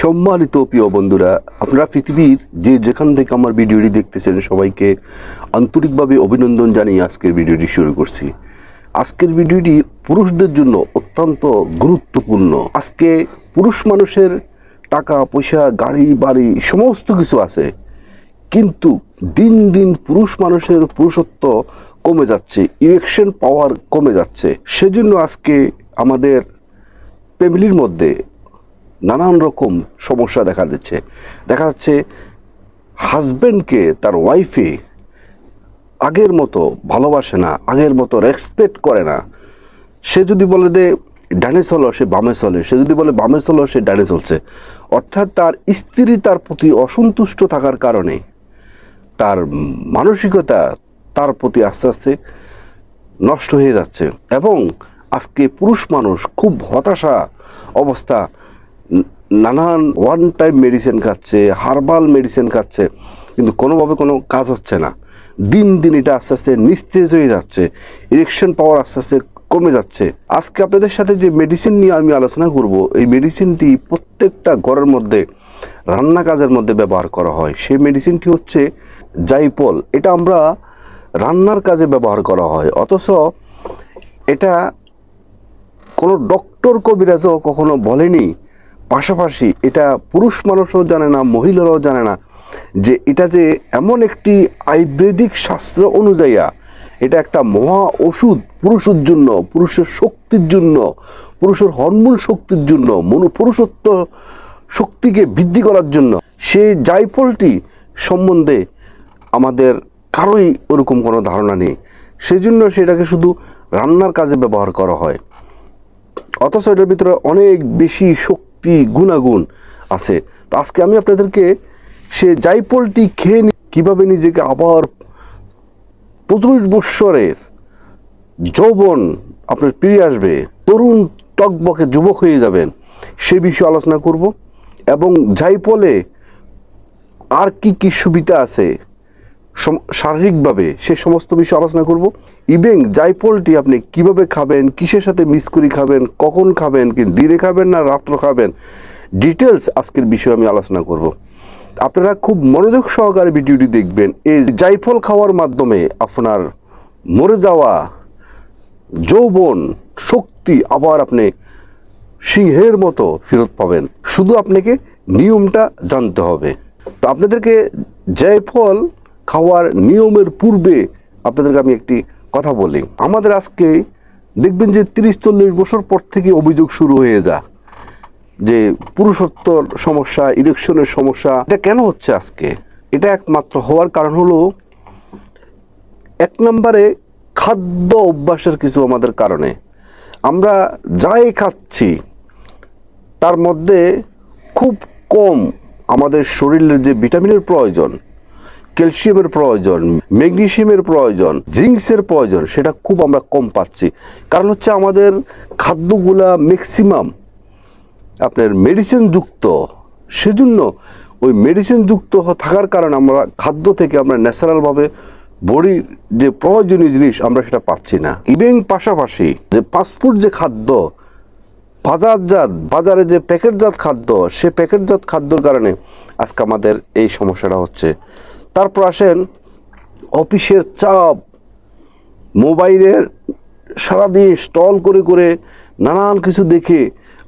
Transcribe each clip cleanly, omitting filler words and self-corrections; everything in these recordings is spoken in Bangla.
সম্মানিত প্রিয় বন্ধুরা, আপনারা পৃথিবীর যেখান থেকে আমার ভিডিওটি দেখতেছেন সবাইকে আন্তরিকভাবে অভিনন্দন জানিয়ে আজকের ভিডিওটি শুরু করছি। আজকের ভিডিওটি পুরুষদের জন্য অত্যন্ত গুরুত্বপূর্ণ। আজকে পুরুষ মানুষের টাকা পয়সা, গাড়ি বাড়ি সমস্ত কিছু আছে, কিন্তু দিন দিন পুরুষ মানুষের পুরুষত্ব কমে যাচ্ছে, ইরেকশন পাওয়ার কমে যাচ্ছে। সেজন্য আজকে আমাদের ফ্যামিলির মধ্যে নানান রকম সমস্যা দেখা যাচ্ছে হাজব্যান্ডকে তার ওয়াইফে আগের মতো ভালোবাসে না, আগের মতো রেসপেক্ট করে না। সে যদি বলে দে ডানে চলো, সে বামে চলে, সে যদি বলে বামে চলো, সে ডানে চলছে। অর্থাৎ তার স্ত্রী তার প্রতি অসন্তুষ্ট থাকার কারণে তার মানসিকতা তার প্রতি আস্তে আস্তে নষ্ট হয়ে যাচ্ছে। এবং আজকে পুরুষ মানুষ খুব হতাশা অবস্থা, নানান ওয়ান টাইম মেডিসিন খাচ্ছে, হার্বাল মেডিসিন খাচ্ছে, কিন্তু কোনোভাবে কোনো কাজ হচ্ছে না। দিন দিন এটা আস্তে আস্তে নিস্তেজ হয়ে যাচ্ছে, ইরেকশন পাওয়ার আস্তে আস্তে কমে যাচ্ছে। আজকে আপনাদের সাথে যে মেডিসিন নিয়ে আমি আলোচনা করব, এই মেডিসিনটি প্রত্যেকটা ঘরের মধ্যে রান্না কাজের মধ্যে ব্যবহার করা হয়। সেই মেডিসিনটি হচ্ছে জাইপল। এটা আমরা রান্নার কাজে ব্যবহার করা হয়, অথচ এটা কোনো ডক্টর কবিরাজও কখনো বলেনি। পাশাপাশি এটা পুরুষ মানুষও জানে না, মহিলারাও জানে না যে এটা যে এমন একটি আয়ুর্বেদিক শাস্ত্র অনুযায়ী এটা একটা মহা ওষুধ পুরুষের জন্য, পুরুষের শক্তির জন্য, পুরুষের হরমোন শক্তির জন্য, পুরুষত্ব শক্তিকে বৃদ্ধি করার জন্য। সেই জাইফলটি সম্বন্ধে আমাদের কারোই ওরকম কোনো ধারণা নেই। সেজন্য সেটাকে শুধু রান্নার কাজে ব্যবহার করা হয়, অথচ এটার ভিতরে অনেক বেশি শক্তি গুণাগুণ আছে। তো আজকে আমি আপনাদেরকে সে জাইফলটি খেয়ে কীভাবে নিজেকে আবার 25 বৎসরের যৌবন আপনার ফিরে আসবে, তরুণ টকবকে যুবক হয়ে যাবেন, সে বিষয়ে আলোচনা করব। এবং জাইফলে আর কি কি সুবিধা আছে শারীরিকভাবে, সে সমস্ত বিষয় আলোচনা করব। ইভেন জাইফলটি আপনি কিভাবে খাবেন, কিসের সাথে মিক্স করে খাবেন, কখন খাবেন, কি দিনে খাবেন না রাত্র খাবেন, ডিটেলস আজকের বিষয়ে আমি আলোচনা করব। আপনারা খুব মনোযোগ সহকারে ভিডিওটি দেখবেন। এই জাইফল খাওয়ার মাধ্যমে আপনার মরে যাওয়া যৌবন শক্তি আবার আপনি সিংহের মতো ফেরত পাবেন। শুধু আপনাকে নিয়মটা জানতে হবে। তো আপনাদেরকে জাইফল খাওয়ার নিয়মের পূর্বে আপনাদেরকে আমি একটি কথা বলি। আমাদের আজকে দেখবেন যে 30-40 বছর পর থেকে অভিযোগ শুরু হয়ে যায় যে পুরুষত্বর সমস্যা, ইরেকশনের সমস্যা। এটা কেন হচ্ছে আজকে? এটা একমাত্র হওয়ার কারণ হলো, এক নম্বরে খাদ্য অভ্যাসের কিছু আমাদের কারণে। আমরা যাই খাচ্ছি তার মধ্যে খুব কম আমাদের শরীরের যে ভিটামিনের প্রয়োজন, ক্যালসিয়ামের প্রয়োজন, ম্যাগনেসিয়ামের প্রয়োজন, জিঙ্কসের প্রয়োজন, সেটা খুব আমরা কম পাচ্ছি। কারণ হচ্ছে আমাদের খাদ্যগুলা ম্যাক্সিমাম আপনার মেডিসিন যুক্ত। সেজন্য ওই মেডিসিন যুক্ত থাকার কারণে আমরা খাদ্য থেকে আমরা ন্যাচারালভাবে বডির যে প্রয়োজনীয় জিনিস আমরা সেটা পাচ্ছি না। ইভেন পাশাপাশি যে ফাস্টফুড যে খাদ্য, বাজারে যে প্যাকেটজাত খাদ্য, সে প্যাকেটজাত খাদ্যর কারণে আজকে আমাদের এই সমস্যাটা হচ্ছে। তারপর আসেন অফিসের চাপ, মোবাইলের সারাদিন স্টল করে করে নানান কিছু দেখে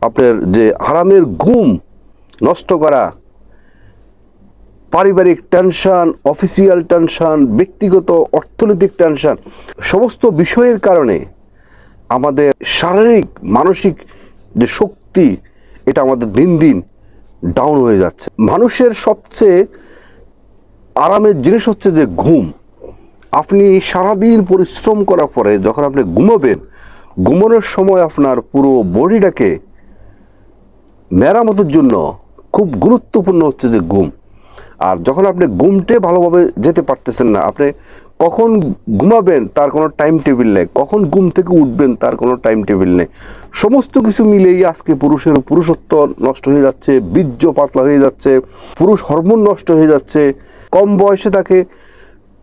আপনার যে আরামের ঘুম নষ্ট করা, পারিবারিক টেনশন, অফিসিয়াল টেনশন, ব্যক্তিগত অর্থনৈতিক টেনশন, সমস্ত বিষয়ের কারণে আমাদের শারীরিক মানসিক যে শক্তি এটা আমাদের দিন দিন ডাউন হয়ে যাচ্ছে। মানুষের সবচেয়ে আরামের জিনিস হচ্ছে যে ঘুম। আপনি সারাদিন পরিশ্রম করার পরে যখন আপনি ঘুমাবেন, ঘুমানোর সময় আপনার পুরো বডিটাকে মেরামতের জন্য খুব গুরুত্বপূর্ণ হচ্ছে যে ঘুম। আর যখন আপনি ঘুমটে ভালোভাবে যেতে পারতেছেন না, আপনি কখন ঘুমাবেন তার কোনো টাইম টেবিল নেই, কখন ঘুম থেকে উঠবেন তার কোনো টাইম টেবিল নেই। সমস্ত কিছু মিলেই আজকে পুরুষের পুরুষত্ব নষ্ট হয়ে যাচ্ছে, বীর্য পাতলা হয়ে যাচ্ছে, পুরুষ হরমোন নষ্ট হয়ে যাচ্ছে। কম বয়সে তাকে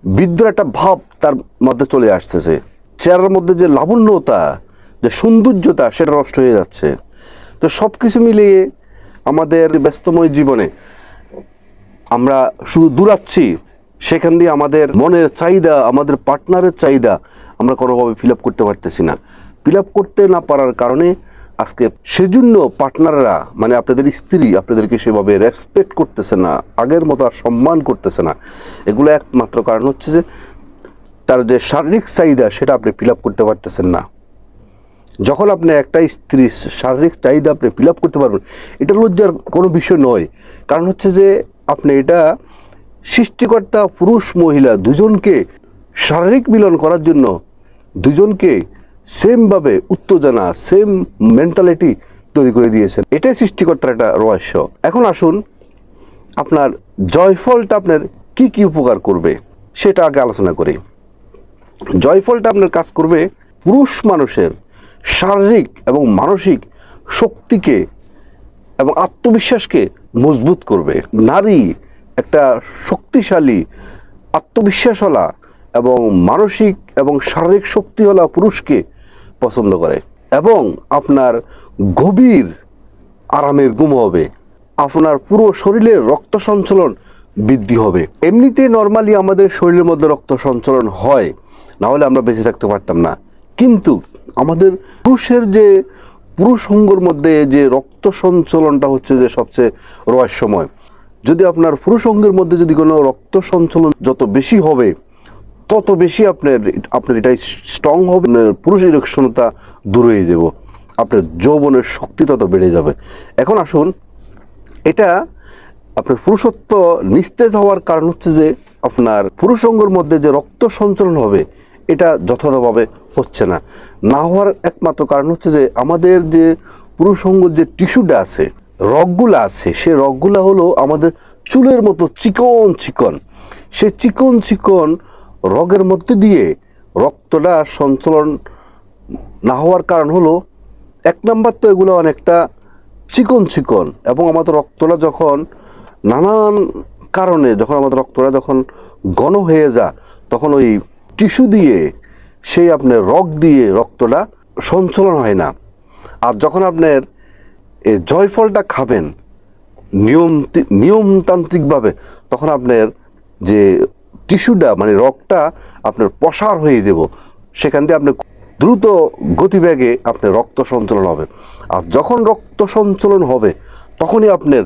বৃদ্ধ একটা ভাব তার মধ্যে চলে আসতেছে, চেহারার মধ্যে যে লাবণ্যতা, যে সৌন্দর্যতা সেটা নষ্ট হয়ে যাচ্ছে। তো সব কিছু মিলিয়ে আমাদের ব্যস্তময় জীবনে আমরা শুধু দৌড়াচ্ছি, সেখান দিয়ে আমাদের মনের চাহিদা, আমাদের পার্টনারের চাহিদা আমরা কোনোভাবে ফিল আপ করতে পারতেছি না। ফিল আপ করতে না পারার কারণে আজকে সেজন্য পার্টনাররা, মানে আপনাদের স্ত্রী আপনাদেরকে সেভাবে রেসপেক্ট করতেছে না, আগের মতো আর সম্মান করতেছে না। এগুলো একমাত্র কারণ হচ্ছে যে তার যে শারীরিক চাহিদা সেটা আপনি ফিল আপ করতে পারতেছেন না। যখন আপনি একটা স্ত্রীর শারীরিক চাহিদা আপনি ফিল আপ করতে পারবেন, এটা লজ্জার কোনো বিষয় নয়। কারণ হচ্ছে যে আপনি এটা সৃষ্টিকর্তা পুরুষ মহিলা দুজনকে শারীরিক মিলন করার জন্য দুজনকে সেমভাবে উত্তেজনা, সেম মেন্টালিটি তৈরি করে দিয়েছেন। এটাই সৃষ্টিকর্তার একটা রহস্য। এখন আসুন, আপনার জয়ফলটা আপনার কি কি উপকার করবে সেটা আগে আলোচনা করি। জয়ফলটা আপনার কাজ করবে পুরুষ মানুষের শারীরিক এবং মানসিক শক্তিকে এবং আত্মবিশ্বাসকে মজবুত করবে। নারী একটা শক্তিশালী, আত্মবিশ্বাসওয়ালা এবং মানসিক এবং শারীরিক শক্তিওয়ালা পুরুষকে পছন্দ করে এবং আপনার গভীর আরামের ঘুম হবে, আপনার পুরো শরীরের রক্ত সঞ্চালন বৃদ্ধি হবে। এমনিতে নর্মালি আমাদের শরীরের মধ্যে রক্ত সঞ্চালন হয়, না হলে আমরা বেঁচে থাকতে পারতাম না। কিন্তু আমাদের পুরুষের যে পুরুষ অঙ্গের মধ্যে যে রক্ত সঞ্চালনটা হচ্ছে যে সবচেয়ে রহস্যময়। যদি আপনার পুরুষ অঙ্গের মধ্যে যদি কোনো রক্ত সঞ্চালন যত বেশি হবে, তত বেশি আপনার এটাই স্ট্রং হবে, পুরুষ ইরেকশনতা দূর হয়ে যাব, আপনার যৌবনের শক্তি তত বেড়ে যাবে। এখন আসুন, এটা আপনার পুরুষত্ব নিস্তেজ হওয়ার কারণ হচ্ছে যে আপনার পুরুষ অঙ্গের মধ্যে যে রক্ত সঞ্চালন হবে এটা যথাযথভাবে হচ্ছে না। না হওয়ার একমাত্র কারণ হচ্ছে যে আমাদের যে পুরুষ অঙ্গের যে টিস্যুটা আছে, রগগুলো আছে, সেই রগগুলো হলো আমাদের চুলের মতো চিকন চিকন। সেই চিকন চিকন রগের মধ্যে দিয়ে রক্তটা সঞ্চালন না হওয়ার কারণ হলো, এক নম্বর তো এগুলো অনেকটা চিকন চিকন, এবং আমাদের রক্তটা যখন নানান কারণে আমাদের রক্তটা যখন ঘন হয়ে যায়, তখন ওই টিস্যু দিয়ে সেই আপনার রগ দিয়ে রক্তটা সঞ্চালন হয় না। আর যখন আপনার এই জয়ফলটা খাবেন নিয়মতান্ত্রিকভাবে, তখন আপনার যে টিস্যুটা মানে রগটা আপনার প্রসার হয়ে যাব, সেখান দিয়ে আপনি দ্রুত গতিবেগে আপনার রক্ত সঞ্চালন হবে। আর যখন রক্ত সঞ্চালন হবে তখনই আপনার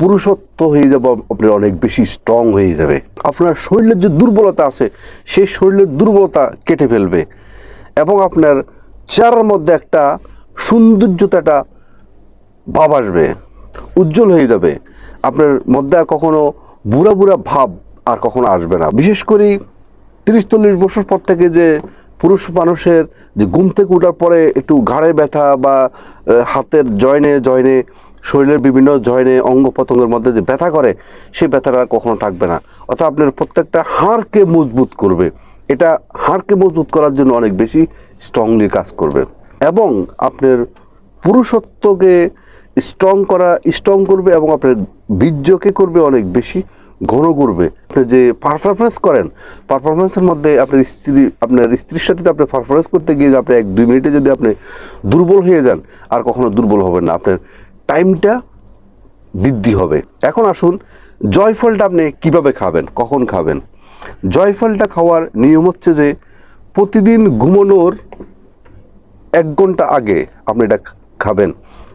পুরুষত্ব হয়ে যাবে, আপনার অনেক বেশি স্ট্রং হয়ে যাবে। আপনার শরীরের যে দুর্বলতা আছে সেই শরীরের দুর্বলতা কেটে ফেলবে এবং আপনার চেহারার মধ্যে একটা সৌন্দর্যতা, একটা ভাব আসবে, উজ্জ্বল হয়ে যাবে। আপনার মধ্যে আর কখনো বুড়া বুড়া ভাব আর কখনো আসবে না। বিশেষ করে 30-40 বছর পর থেকে যে পুরুষ মানুষের যে ঘুম থেকে ওঠার পরে একটু ঘাড়ে ব্যথা বা হাতের জয়েনে শরীরের বিভিন্ন জয়েনে অঙ্গ প্রত্যঙ্গের মধ্যে যে ব্যথা করে, সেই ব্যথাটা আর কখনো থাকবে না। অর্থাৎ আপনার প্রত্যেকটা হাড়কে মজবুত করবে। এটা হাড়কে মজবুত করার জন্য অনেক বেশি স্ট্রংলি কাজ করবে এবং আপনার পুরুষত্বকে স্ট্রং করবে এবং আপনার বীর্যকে করবে অনেক বেশি ঘন করবে। আপনি যে পারফরমেন্স করেন, পারফরমেন্সের মধ্যে আপনার স্ত্রীর সাথে আপনি পারফরমেন্স করতে গিয়ে আপনি 1-2 মিনিটে যদি আপনি দুর্বল হয়ে যান, আর কখনো দুর্বল হবেন না, আপনার টাইমটা বৃদ্ধি হবে। এখন আসুন, জয়ফলটা আপনি কিভাবে খাবেন, কখন খাবেন। জয়ফলটা খাওয়ার নিয়ম হচ্ছে যে প্রতিদিন ঘুমানোর 1 ঘন্টা আগে আপনি এটা খাবেন।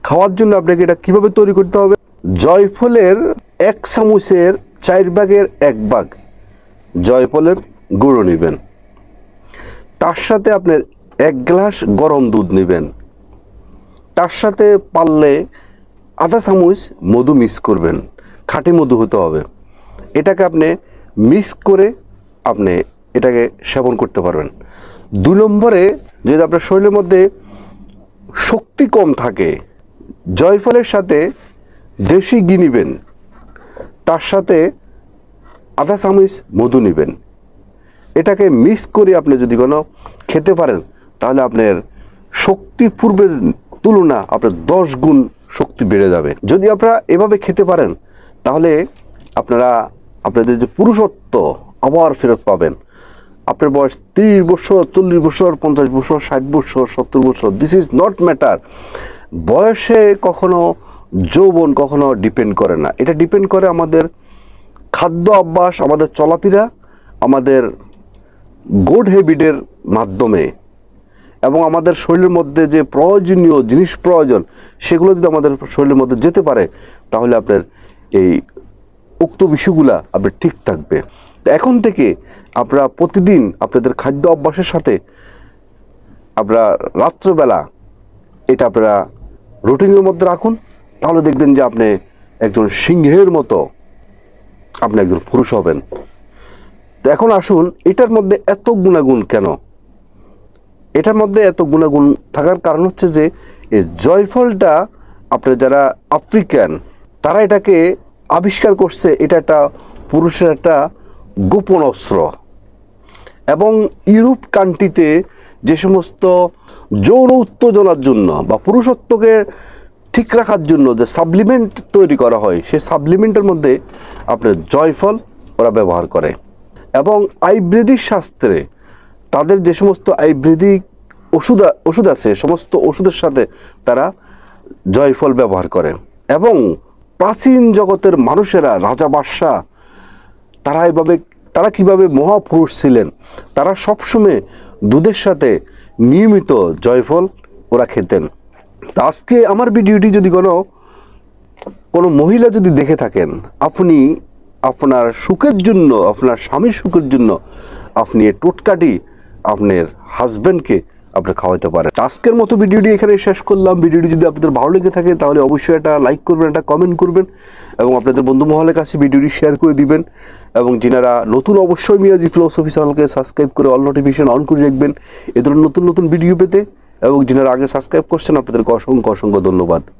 খাওয়ার জন্য আপনাকে এটা কিভাবে তৈরি করতে হবে, জয়ফলের 1 চামচের 4 ভাগের 1 ভাগ জয়ফলের গুঁড়ো নেবেন। তার সাথে আপনার 1 গ্লাস গরম দুধ নেবেন। তার সাথে পারলে আধা চামচ মধু মিক্স করবেন, খাঁটি মধু হতে হবে। এটাকে আপনি মিক্স করে আপনি এটাকে সেবন করতে পারবেন। 2 নম্বরে, যদি আপনার শরীরের মধ্যে শক্তি কম থাকে, জয়ফলের সাথে দেশি ঘি নেবেন, তার সাথে আধা চামচ মধু নেবেন। এটাকে মিক্স করে আপনি যদি কোনো খেতে পারেন, তাহলে আপনার শক্তি পূর্বের তুলনা আপনার 10 গুণ শক্তি বেড়ে যাবে। যদি আপনারা এভাবে খেতে পারেন, তাহলে আপনাদের যে পুরুষত্ব আবার ফেরত পাবেন। আপনার বয়স 30 বছর, 40 বছর, 50 বছর, 60 বছর, 70 বছর, দিস ইজ নট ম্যাটার। বয়সে কখনো যৌবন কখনো ডিপেন্ড করে না, এটা ডিপেন্ড করে আমাদের খাদ্য অভ্যাস, আমাদের চলাফেরা, আমাদের গুড হ্যাবিটের মাধ্যমে, এবং আমাদের শরীরের মধ্যে যে প্রয়োজনীয় জিনিস প্রয়োজন সেগুলো যদি আমাদের শরীরের মধ্যে যেতে পারে তাহলে আপনার এই উক্ত বিষয়গুলা আপনার ঠিক থাকবে। তো এখন থেকে আপনারা প্রতিদিন আপনাদের খাদ্য অভ্যাসের সাথে আপনারা রাত্রবেলা এটা আপনারা রুটিনের মধ্যে রাখুন, তাহলে দেখবেন যে আপনি একজন সিংহের মতো আপনি একজন পুরুষ হবেন। তো এখন আসুন, এটার মধ্যে এত গুণাগুণ কেন? এটার মধ্যে এত গুণাগুণ থাকার কারণ হচ্ছে যে এই জয়ফলটা আপনার যারা আফ্রিকান তারা এটাকে আবিষ্কার করছে, এটা একটা পুরুষের একটা গোপন অস্ত্র। এবং ইউরোপ কান্ট্রিতে যে সমস্ত যৌন উত্তেজনার জন্য বা পুরুষত্বকে ঠিক রাখার জন্য যে সাপ্লিমেন্ট তৈরি করা হয়, সেই সাপ্লিমেন্টের মধ্যে আপনার জয়ফল ওরা ব্যবহার করে। এবং আয়ুর্বেদিক শাস্ত্রে তাদের যে সমস্ত আয়ুর্বেদিক ওষুধ আছে, সমস্ত ওষুধের সাথে তারা জয়ফল ব্যবহার করে। এবং প্রাচীন জগতের মানুষেরা, রাজা বাদশাহ, তারা কিভাবে মহাপুরুষ ছিলেন, তারা সবসময় দুধের সাথে নিয়মিত জয়ফল ওরা খেতেন। তা আজকে আমার ভিডিওটি যদি কোনো মহিলা যদি দেখে থাকেন, আপনি আপনার সুখের জন্য, আপনার স্বামীর সুখের জন্য আপনি এই টোটকাটি আপনার হাজব্যান্ডকে আপনি খাওয়াতে পারেন। আজকের মতো ভিডিওটি এখানে শেষ করলাম। ভিডিওটি যদি আপনাদের ভালো লেগে থাকে তাহলে অবশ্যই একটা লাইক করবেন, একটা কমেন্ট করবেন এবং আপনাদের বন্ধু মহলের কাছে ভিডিওটি শেয়ার করে দিবেন। এবং যিনারা নতুন, অবশ্যই মিয়াজি ফিলোসফি চ্যানেলকে সাবস্ক্রাইব করে অল নোটিফিকেশন অন করে রাখবেন এ ধরনের নতুন নতুন ভিডিও পেতে। এবং যিনারা আগে সাবস্ক্রাইব করছেন আপনাদেরকে অসংখ্য অসংখ্য ধন্যবাদ।